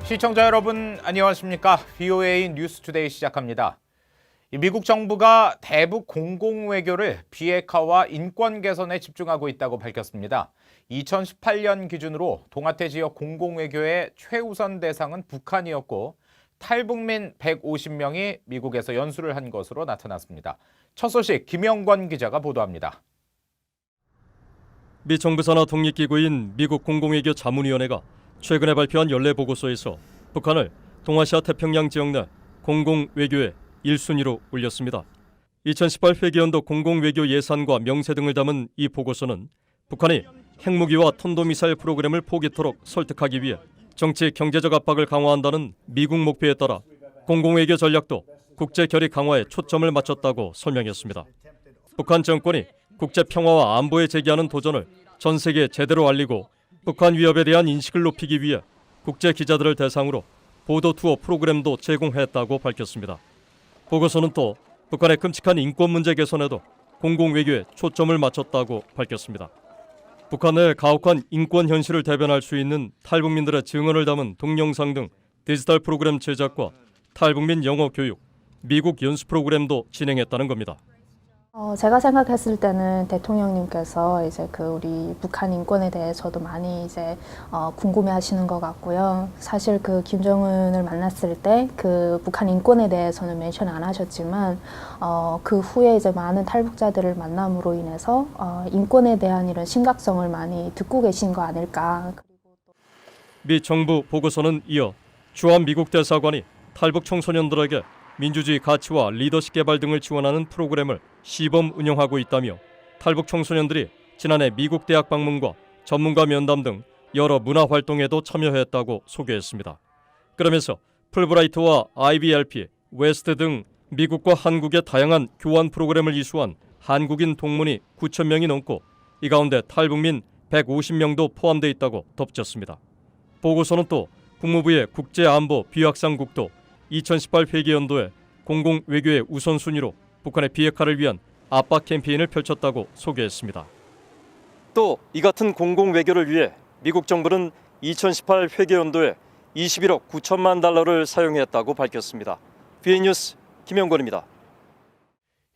시청자 여러분 안녕하십니까? VOA 뉴스투데이 시작합니다. 미국 정부가 대북 공공외교를 비핵화와 인권 개선에 집중하고 있다고 밝혔습니다. 2018년 기준으로 동아태 지역 공공외교의 최우선 대상은 북한이었고 탈북민 150명이 미국에서 연수를 한 것으로 나타났습니다. 첫 소식 김영권 기자가 보도합니다. 미 정부 산하 독립기구인 미국 공공외교 자문위원회가 최근에 발표한 연례 보고서에서 북한을 동아시아 태평양 지역 내 공공외교의 1순위로 올렸습니다. 2018 회계연도 공공외교 예산과 명세 등을 담은 이 보고서는 북한이 핵무기와 탄도미사일 프로그램을 포기토록 설득하기 위해 정치 경제적 압박을 강화한다는 미국 목표에 따라 공공외교 전략도 국제 결의 강화에 초점을 맞췄다고 설명했습니다. 북한 정권이 국제 평화와 안보에 제기하는 도전을 전 세계에 제대로 알리고 북한 위협에 대한 인식을 높이기 위해 국제 기자들을 대상으로 보도 투어 프로그램도 제공했다고 밝혔습니다. 보고서는 또 북한의 끔찍한 인권 문제 개선에도 공공외교에 초점을 맞췄다고 밝혔습니다. 북한 내 가혹한 인권 현실을 대변할 수 있는 탈북민들의 증언을 담은 동영상 등 디지털 프로그램 제작과 탈북민 영어 교육, 미국 연수 프로그램도 진행했다는 겁니다. 제가 생각했을 때는 대통령님께서 이제 우리 북한 인권에 대해서도 많이 이제 궁금해하시는 것 같고요. 사실 김정은을 만났을 때 북한 인권에 대해서는 멘션 안 하셨지만 그 후에 이제 많은 탈북자들을 만남으로 인해서 인권에 대한 이런 심각성을 많이 듣고 계신 거 아닐까. 미 정부 보고서는 이어 주한 미국 대사관이 탈북 청소년들에게 민주주의 가치와 리더십 개발 등을 지원하는 프로그램을 시범 운영하고 있다며 탈북 청소년들이 지난해 미국 대학 방문과 전문가 면담 등 여러 문화 활동에도 참여했다고 소개했습니다. 그러면서 풀브라이트와 IBLP, 웨스트 등 미국과 한국의 다양한 교환 프로그램을 이수한 한국인 동문이 9,000명이 넘고 이 가운데 탈북민 150명도 포함되어 있다고 덧붙였습니다. 보고서는 또 국무부의 국제안보 비확산국도 2018 회계연도에 공공외교의 우선순위로 북한의 비핵화를 위한 압박 캠페인을 펼쳤다고 소개했습니다. 또 이 같은 공공외교를 위해 미국 정부는 2018 회계연도에 21억 9천만 달러를 사용했다고 밝혔습니다. VOA 뉴스 김영권입니다.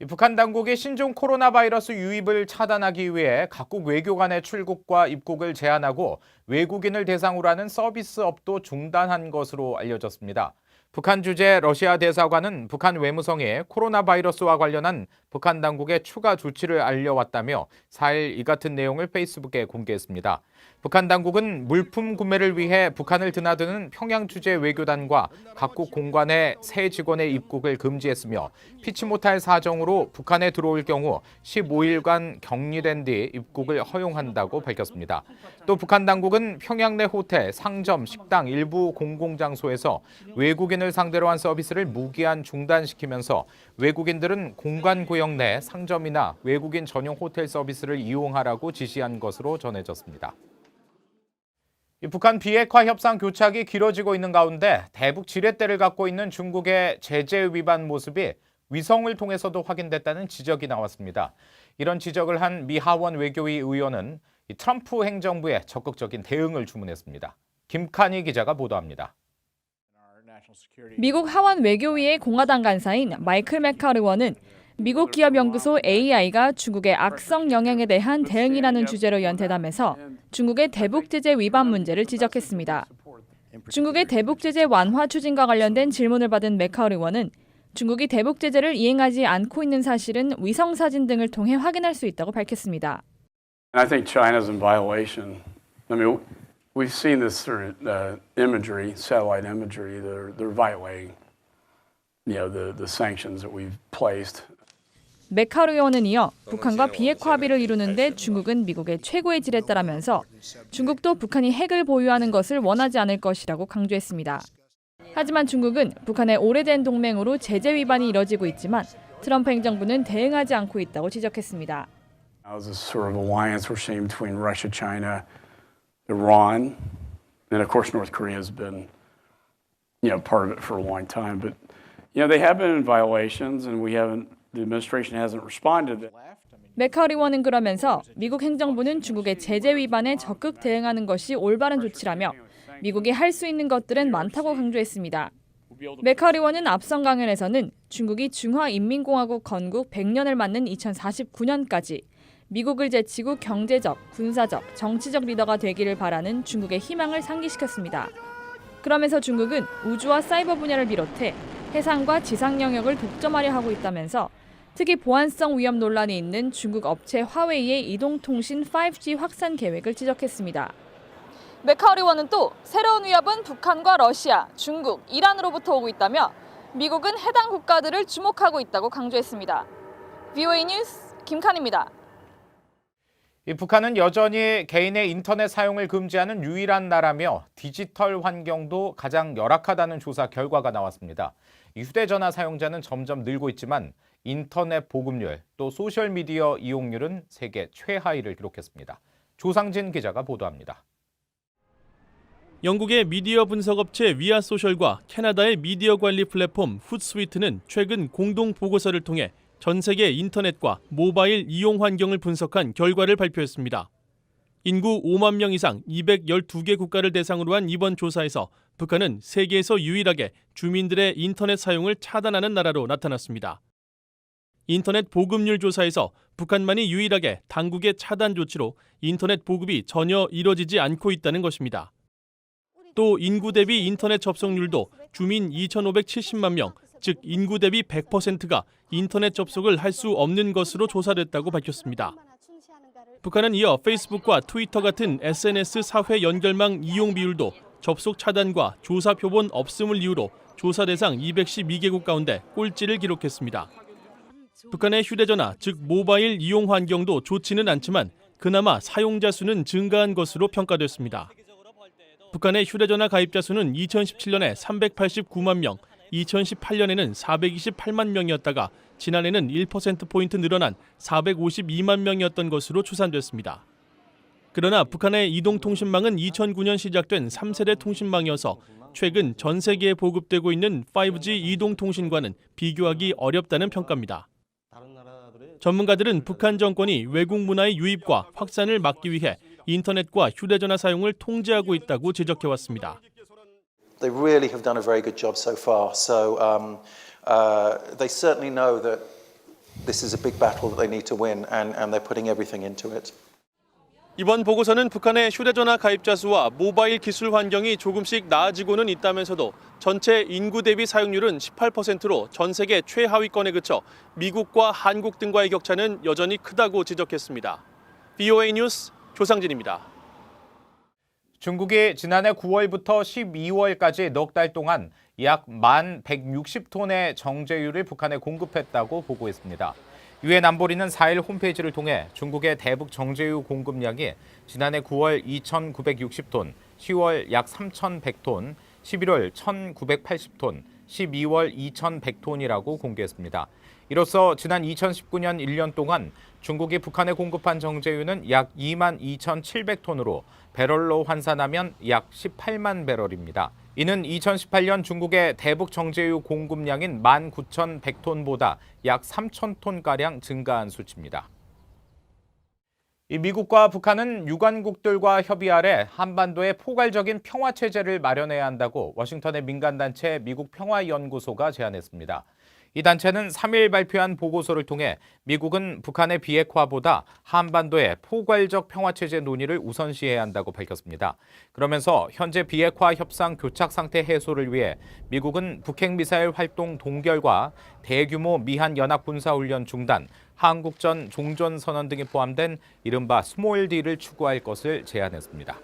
북한 당국이 신종 코로나 바이러스 유입을 차단하기 위해 각국 외교관의 출국과 입국을 제한하고 외국인을 대상으로 하는 서비스업도 중단한 것으로 알려졌습니다. 북한 주재 러시아 대사관은 북한 외무성에 코로나 바이러스와 관련한 북한 당국의 추가 조치를 알려왔다며 4일 이 같은 내용을 페이스북에 공개했습니다. 북한 당국은 물품 구매를 위해 북한을 드나드는 평양 주재 외교단과 각국 공관의 새 직원의 입국을 금지했으며 피치 못할 사정으로 북한에 들어올 경우 15일간 격리된 뒤 입국을 허용한다고 밝혔습니다. 또 북한 당국은 평양 내 호텔, 상점, 식당, 일부 공공장소에서 외국인을 상대로 한 서비스를 무기한 중단시키면서 외국인들은 공관 구역 내 상점이나 외국인 전용 호텔 서비스를 이용하라고 지시한 것으로 전해졌습니다. 북한 비핵화 협상 교착이 길어지고 있는 가운데 대북 지렛대를 갖고 있는 중국의 제재 위반 모습이 위성을 통해서도 확인됐다는 지적이 나왔습니다. 이런 지적을 한 미 하원 외교위 의원은 트럼프 행정부에 적극적인 대응을 주문했습니다. 김칸희 기자가 보도합니다. 미국 하원 외교위의 공화당 간사인 마이클 맥칼 의원은 미국 기업 연구소 AI가 중국의 악성 영향에 대한 대응이라는 주제로 연 대담에서 중국의 대북 제재 위반 문제를 지적했습니다. 중국의 대북 제재 완화 추진과 관련된 질문을 받은 맥칼 의원은 중국이 대북 제재를 이행하지 않고 있는 사실은 위성 사진 등을 통해 확인할 수 있다고 밝혔습니다. I think China's in violation. I mean, we've seen this through imagery, satellite imagery. They're violating, the sanctions that we've placed. 맥칼 의원은 이어 북한과 비핵화 합의를 이루는데 중국은 미국의 최고의 질에 따르면서 중국도 북한이 핵을 보유하는 것을 원하지 않을 것이라고 강조했습니다. 하지만 중국은 북한의 오래된 동맹으로 제재 위반이 이뤄지고 있지만 트럼프 행정부는 대응하지 않고 있다고 지적했습니다. This sort of alliance we're seeing between Russia, China, Iran, and of course North Korea has been, part of it for a long time. But they have been in violations, and the administration hasn't responded. 맥칼 의원은 그러면서 미국 행정부는 중국의 제재 위반에 적극 대응하는 것이 올바른 조치라며 미국이 할 수 있는 것들은 많다고 강조했습니다. 메커 의원은 앞선 강연에서는 중국이 중화인민공화국 건국 100년을 맞는 2049년까지 미국을 제치고 경제적, 군사적, 정치적 리더가 되기를 바라는 중국의 희망을 상기시켰습니다. 그러면서 중국은 우주와 사이버 분야를 비롯해 해상과 지상 영역을 독점하려 하고 있다면서 특히 보안성 위험 논란이 있는 중국 업체 화웨이의 이동통신 5G 확산 계획을 지적했습니다. 메카오 의원은 또 새로운 위협은 북한과 러시아, 중국, 이란으로부터 오고 있다며 미국은 해당 국가들을 주목하고 있다고 강조했습니다. VOA 뉴스 김칸입니다. 이 북한은 여전히 개인의 인터넷 사용을 금지하는 유일한 나라며 디지털 환경도 가장 열악하다는 조사 결과가 나왔습니다. 이 휴대전화 사용자는 점점 늘고 있지만 인터넷 보급률 또 소셜미디어 이용률은 세계 최하위를 기록했습니다. 조상진 기자가 보도합니다. 영국의 미디어 분석업체 위아소셜과 캐나다의 미디어 관리 플랫폼 훗스위트는 최근 공동 보고서를 통해 전 세계 인터넷과 모바일 이용 환경을 분석한 결과를 발표했습니다. 인구 5만 명 이상 212개 국가를 대상으로 한 이번 조사에서 북한은 세계에서 유일하게 주민들의 인터넷 사용을 차단하는 나라로 나타났습니다. 인터넷 보급률 조사에서 북한만이 유일하게 당국의 차단 조치로 인터넷 보급이 전혀 이뤄지지 않고 있다는 것입니다. 또 인구 대비 인터넷 접속률도 주민 2,570만 명, 즉 인구 대비 100%가 인터넷 접속을 할 수 없는 것으로 조사됐다고 밝혔습니다. 북한은 이어 페이스북과 트위터 같은 SNS 사회 연결망 이용 비율도 접속 차단과 조사 표본 없음을 이유로 조사 대상 212개국 가운데 꼴찌를 기록했습니다. 북한의 휴대전화, 즉 모바일 이용 환경도 좋지는 않지만 그나마 사용자 수는 증가한 것으로 평가됐습니다. 북한의 휴대전화 가입자 수는 2017년에 389만 명, 2018년에는 428만 명이었다가 지난해는 1%포인트 늘어난 452만 명이었던 것으로 추산됐습니다. 그러나 북한의 이동통신망은 2009년 시작된 3세대 통신망이어서 최근 전 세계에 보급되고 있는 5G 이동통신과는 비교하기 어렵다는 평가입니다. 전문가들은 북한 정권이 외국 문화의 유입과 확산을 막기 위해 인터넷과 휴대전화 사용을 통제하고 있다고 지적해왔습니다. They really have done a very good job so far. So they certainly know that this is a big battle that they need to win, and they're putting everything into it. 이번 보고서는 북한의 휴대전화 가입자 수와 모바일 기술 환경이 조금씩 나아지고는 있다면서도 전체 인구 대비 사용률은 18%로 전 세계 최하위권에 그쳐 미국과 한국 등과의 격차는 여전히 크다고 지적했습니다. VOA 뉴스 조상진입니다. 중국이 지난해 9월부터 12월까지 넉 달 동안 약 1,160톤의 정제유를 북한에 공급했다고 보고했습니다. 유엔 안보리는 4일 홈페이지를 통해 중국의 대북 정제유 공급량이 지난해 9월 2,960톤, 10월 약 3,100톤, 11월 1,980톤, 12월 2,100톤이라고 공개했습니다. 이로써 지난 2019년 1년 동안 중국이 북한에 공급한 정제유는 약 22,700톤으로 배럴로 환산하면 약 18만 배럴입니다. 이는 2018년 중국의 대북 정제유 공급량인 19,100톤보다 약 3,000톤가량 증가한 수치입니다. 이 미국과 북한은 유관국들과 협의 아래 한반도에 포괄적인 평화체제를 마련해야 한다고 워싱턴의 민간단체 미국 평화연구소가 제안했습니다. 이 단체는 3일 발표한 보고서를 통해 미국은 북한의 비핵화보다 한반도의 포괄적 평화체제 논의를 우선시해야 한다고 밝혔습니다. 그러면서 현재 비핵화 협상 교착 상태 해소를 위해 미국은 북핵미사일 활동 동결과 대규모 미한 연합 군사훈련 중단, 한국전 종전선언 등이 포함된 이른바 스몰 딜을 추구할 것을 제안했습니다.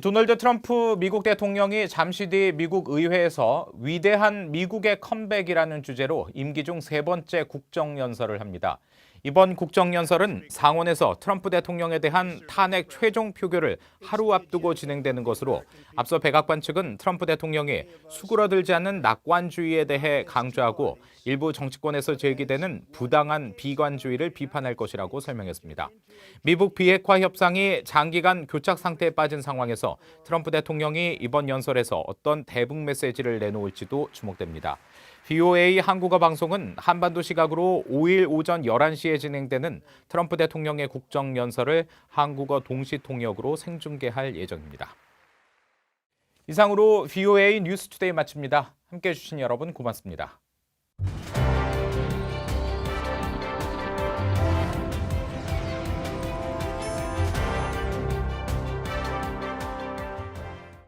도널드 트럼프 미국 대통령이 잠시 뒤 미국 의회에서 위대한 미국의 컴백이라는 주제로 임기 중 세 번째 국정연설을 합니다. 이번 국정연설은 상원에서 트럼프 대통령에 대한 탄핵 최종 표결을 하루 앞두고 진행되는 것으로 앞서 백악관 측은 트럼프 대통령이 수그러들지 않는 낙관주의에 대해 강조하고 일부 정치권에서 제기되는 부당한 비관주의를 비판할 것이라고 설명했습니다. 미국 비핵화 협상이 장기간 교착 상태에 빠진 상황에서 트럼프 대통령이 이번 연설에서 어떤 대북 메시지를 내놓을지도 주목됩니다. VOA 한국어 방송은 한반도 시각으로 5일 오전 11시에 진행되는 트럼프 대통령의 국정연설을 한국어 동시 통역으로 생중계할 예정입니다. 이상으로 VOA 뉴스투데이 마칩니다. 함께해 주신 여러분 고맙습니다.